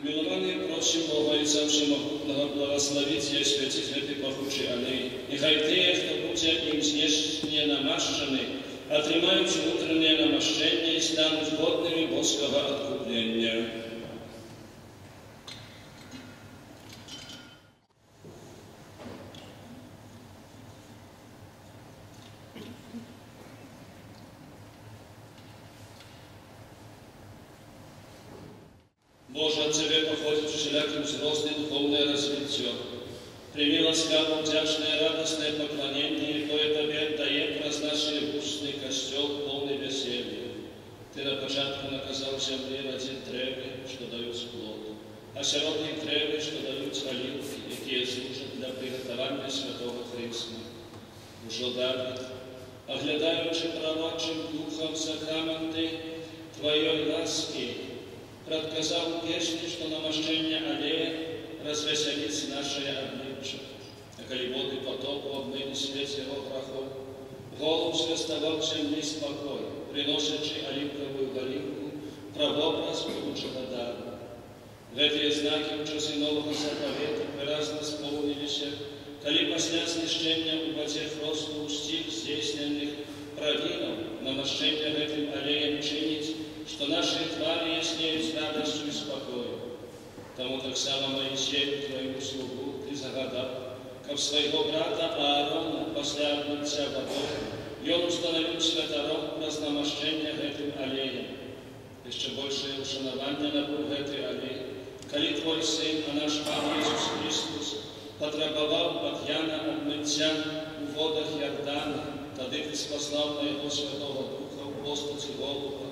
Милованы просим Бога и Всемогутного благословить и освятить этой пахучей аллеи. Нехай те, кто будет им внешне намащены, отримають внутреннее намощение и станут годными Божьего откупления. Боже, от Тебе походит всяким взрослым духовное развитие. Прими ласкаво, вдячное, радостное поклонение, и кое Тебе отдаем раз наши устный костел, полный веселья. Ты на початку наказал земле родить древе, что дают плод, а сиротные древе, что дают оливки, которые служат для приготовления святого Христа. Уже Давид, оглядаючи пророчим духом сакраменты Твоей ласки, предказал песни, что намощение аллея развеселит наше обличие. А коли воды потоку обмыли свет его прахов, голубь свистовал земли спокой, приносячи оливковую голинку, правообраз будущего дара. В эти знаки в часы Нового Завета выразно исполнились, коли после снищения у воде просто устих здейсненных провинов, намощение этим аллеем чинить, что наши твари яснеют с радостью и спокоем. Тому так само Моисею, Твоему слугу, Ты загадал, как своего брата Аарона после обмытия водой, и он установил святором разномощение этим аллеем. Еще большее ушанование набыл в этой аллее, коли Твой Сын, а наш Пан Иисус Христос, потребовал от Яна обмытия в водах Иордана, тогда Ты спаслал Твоего Святого Духа в постати голуба,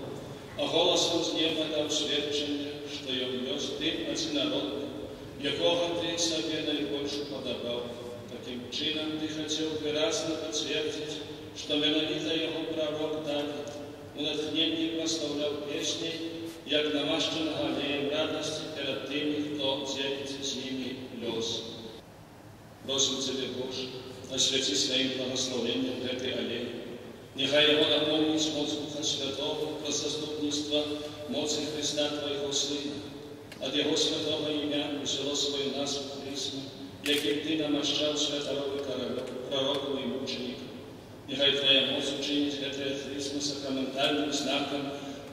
а голосом с неба дал сведчення, що й внес тим одинородним, якого Ти собі найбільше подобав. Таким чином Ти хотів виразно підтвердити, що менавіта його пророк Давид у натхненні прославляв пісні, як намащеного алеєм радості перед тими, хто ділиться з ними льоз. Просим Тебе, Боже, освяти своим благословением в этой аллее. Нехай его напомнить моц Духа Святого про заступництво моцы Христа Твоего Сына. От Его святого имя взяло свою назву Христа, яким Ты намощал святого пророку и мученика. Нехай Твоя моц учинить это Христа сакраментальным знаком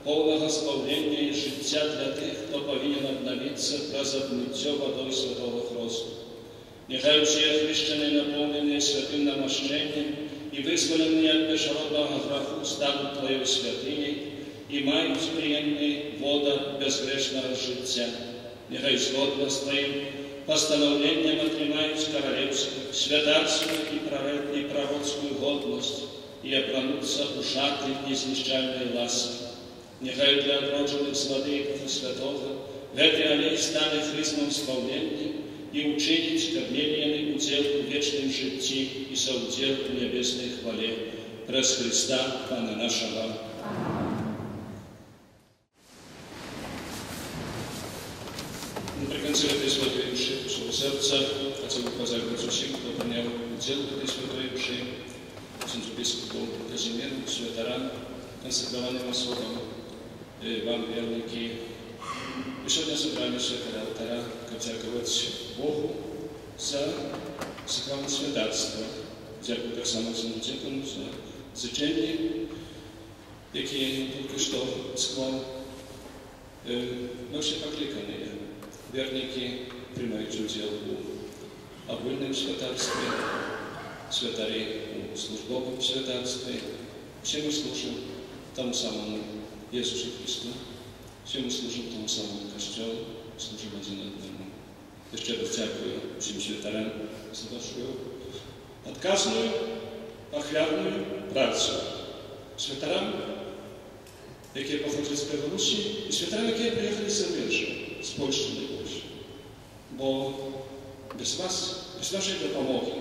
полного спавления и життя для тех, кто повинен обновиться про забытье водой святого Христа. Нехай все христиане, наполненные святым намощением и вызволенные от безжалобного греху, станут Твоей святыней и мають приємний вода безгрешного життя. Нехай згодно з Твоїм постановленням отримають королевську, святарську и пророцкую годность и обранутся у шаты неизничальной ласки. Нехай для отродженных с воды и Духа Святого в этой аллее стане Христом спавление и учинить кормление удел в вечном житті и соудел в небесной хвале. През Христа, Пана нашего. Наприкінці этой святой души, всего сердца, хотел бы поздравить всех, кто принял удел в этой святой души, архиепископу Казимиру, святарам, консекрованным особам, вам, верники. И сегодня собрались святого алтаря, как дякувати Богу за сакральне святарство. Дякую так само священнику за зачення, які тільки що склав. Ми всі покликані, верники, приймають уділ у огульному святарстві, святарі у службовому святарстві. Всі ми служимо тому самому Ісусу Христу. Все мы служим тому самому Костелу, служим один одному. Еще раз дякую всем святарям за вашу отказную, охлярную працу. Святарям, які походять з Білорусі, і святарям, які приїхали з Зарубежжя, з Польщі найбільше. Бо без вас, без вашої допомоги,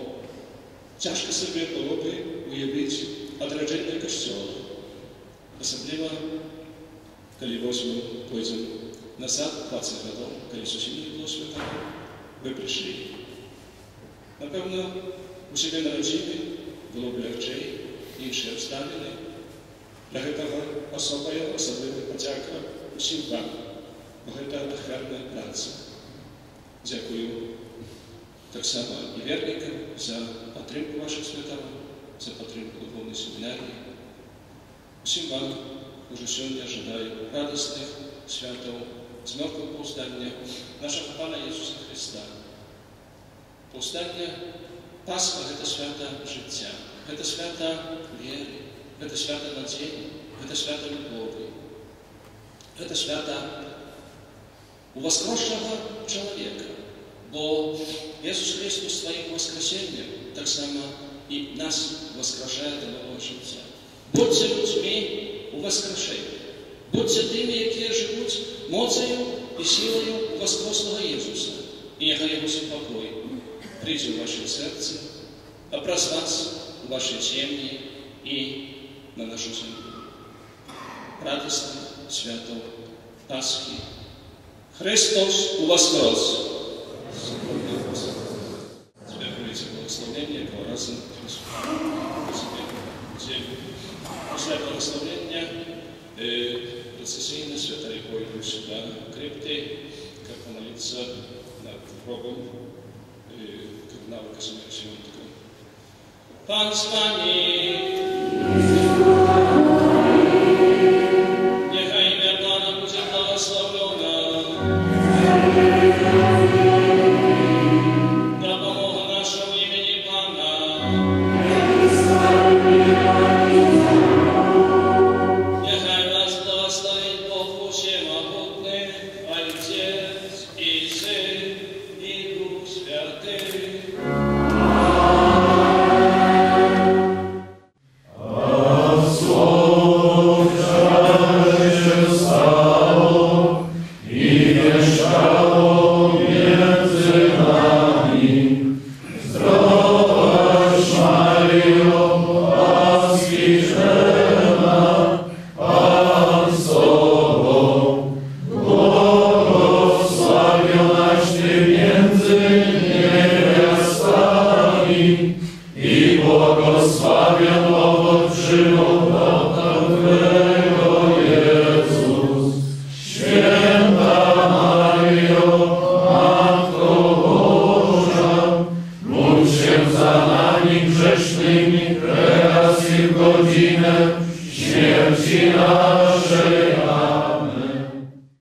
тяжко собі було б уявити відродження Костела. Особливо коли возьмем, пойдем назад, 20 годов, коли зовсім не було святого, ви прийшли. Напевно, у себе народили, було б легче, інші обставини. Для этого особлива подяка усім вам, гэта ахвярная праца. Дзякую таксама і вернікам за падтрымку вашых святароў, за падтрымку духовнай семінаріі. Усім вам уже сёння жадаю радасных святаў, змёркаў паўстання нашага Пана Ісуса Христа. Паўстанне Пасха – гэта свята жыцця, гэта свята веры, гэта свята надзеі, гэта свята любові, гэта свята уваскрошенага чалавека, бо Ісус Христос сваім воскресеннем таксама і нас воскрешае до нового жыцця. Будьце людзьмі у воскрешенні, будьце тымі, якія жывуць моцаю і сілаю воскреслого Ісуса, і няхай Яго супакой прийде в ваше серце, а праз вас у ваші сім'ї і на нашу землю. Радісних святов Пасхи. Христос воскрес! Зберігайте благословення, якого разом після благословення процесійна свята, якою йдуть сюди крипти, як помолитися над гробом кардинала Казимира Сіонтика. Пан з вами! Нехай ім'я Пана буде благословлено. Допомога нашого імені Пана. Нехай вас благословить Бог Всемогутний, Отець і Син і Дух Святий. I błogosławion owoc żywota